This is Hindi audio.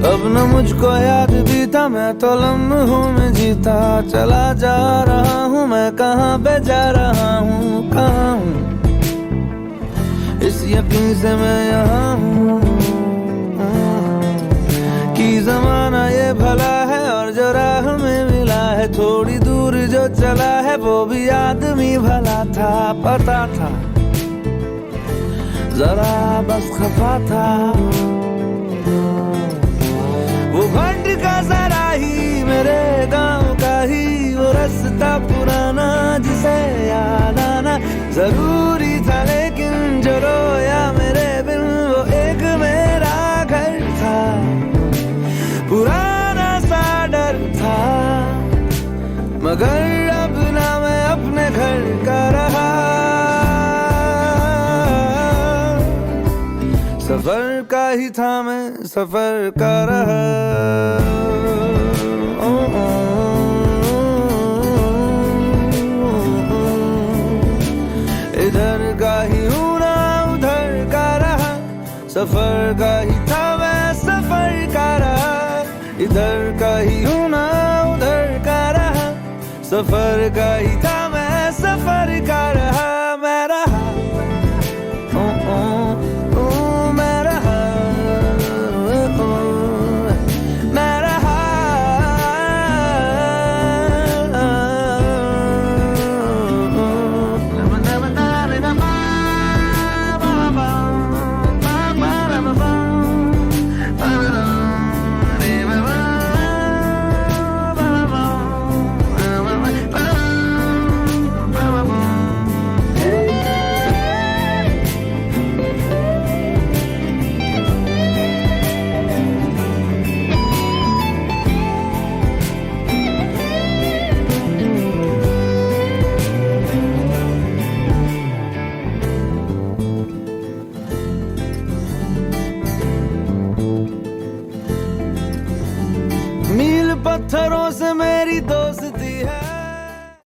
अब न मुझको याद भी था, मैं तो लम्हों में जीता चला जा रहा हूँ। मैं कहाँ पे जा रहा हूँ, कहाँ हूँ, इस यकीन से मैं यहाँ हूँ कि जमाना ये भला है और जो राह में मिला है, थोड़ी दूर जो चला है वो भी आदमी भला था। पता था जरा बस खफा था, वो भंड का जरा ही मेरे गांव का ही वो रास्ता पुराना जिसे याद आना जरूरी था। लेकिन जो रोया मेरे बिन वो एक मेरा घर था, पुराना सा डर था, मगर अब ना मैं अपने घर का रहा। सफर का ही था मैं, सफर का रहा। इधर का ही हूँ ना उधर का रहा, सफर का ही था मैं, सफर का रहा। इधर का ही हूँ ना उधर का रहा, सफर का ही था